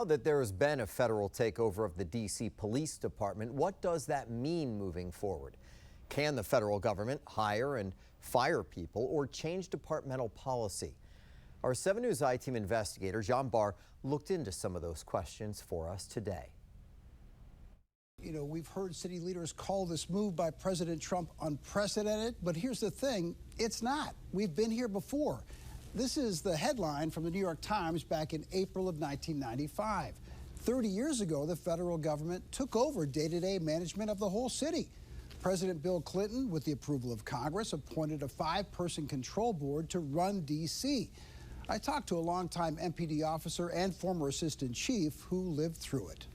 Now that there has been a federal takeover of the D.C. Police Department, what does that mean moving forward? Can the federal government hire and fire people or change departmental policy? Our 7 News I-Team investigator, John Barr, looked into some of those questions for us today. You know, we've heard city leaders call this move by President Trump unprecedented, but here's the thing, it's not. We've been here before. This is the headline from the New York Times back in April of 1995. 30 years ago, the federal government took over day-to-day management of the whole city. President Bill Clinton, with the approval of Congress, appointed a 5-person control board to run D.C. I talked to a longtime MPD officer and former assistant chief who lived through it.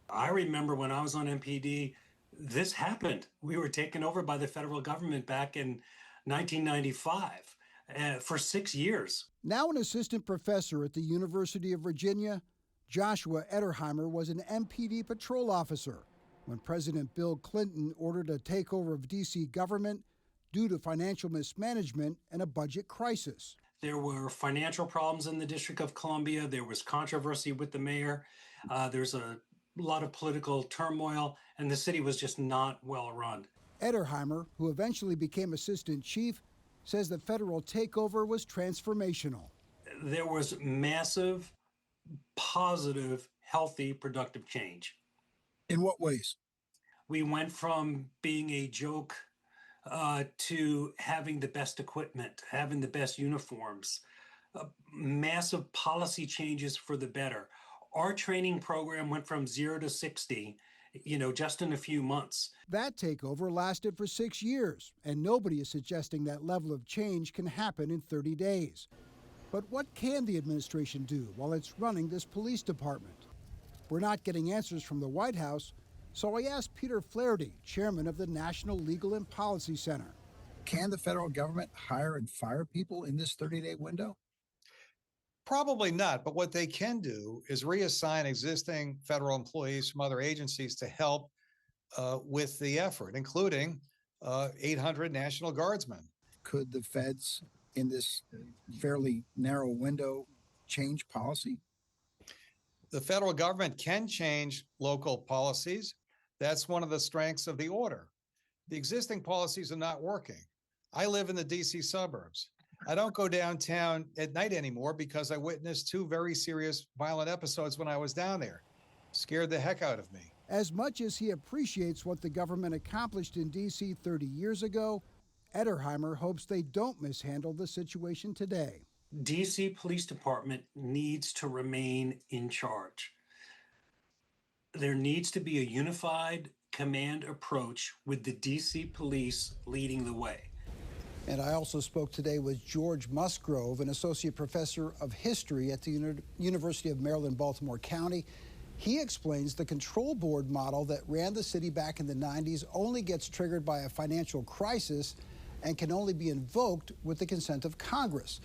I remember when I was on MPD, this happened. We were taken over by the federal government back in 1995 for 6 years. Now an assistant professor at the University of Virginia, Joshua Ederheimer was an MPD patrol officer when President Bill Clinton ordered a takeover of D.C. government due to financial mismanagement and a budget crisis. There were financial problems in the District of Columbia. There was controversy with the mayor. There's a lot of political turmoil, and the city was just not well run. Ederheimer, who eventually became assistant chief, says the federal takeover was transformational. There was massive, positive, healthy, productive change. In what ways? We went from being a joke to having the best equipment, having the best uniforms, massive policy changes for the better. Our training program went from 0 to 60, just in a few months. That takeover lasted for 6 years, and nobody is suggesting that level of change can happen in 30 days. But what can the administration do while it's running this police department? We're not getting answers from the White House, so I asked Peter Flaherty, chairman of the National Legal and Policy Center. Can the federal government hire and fire people in this 30-day window? Probably not, but what they can do is reassign existing federal employees from other agencies to help with the effort, including 800 National Guardsmen. Could the feds, in this fairly narrow window, change policy? The federal government can change local policies. That's one of the strengths of the order. The existing policies are not working. I live in the DC suburbs. I don't go downtown at night anymore because I witnessed 2 very serious violent episodes when I was down there. Scared the heck out of me. As much as he appreciates what the government accomplished in D.C. 30 years ago, Ederheimer hopes they don't mishandle the situation today. D.C. Police Department needs to remain in charge. There needs to be a unified command approach with the D.C. Police leading the way. And I also spoke today with George Musgrove, an associate professor of history at the University of Maryland, Baltimore County. He explains the control board model that ran the city back in the 90s only gets triggered by a financial crisis and can only be invoked with the consent of Congress.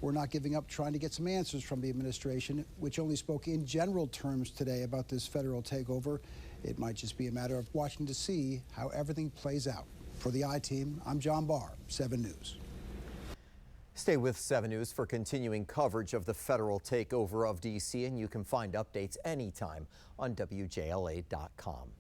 We're not giving up trying to get some answers from the administration, which only spoke in general terms today about this federal takeover. It might just be a matter of watching to see how everything plays out. For the I-Team, I'm John Barr, 7 News. Stay with 7 News for continuing coverage of the federal takeover of D.C., and you can find updates anytime on WJLA.com.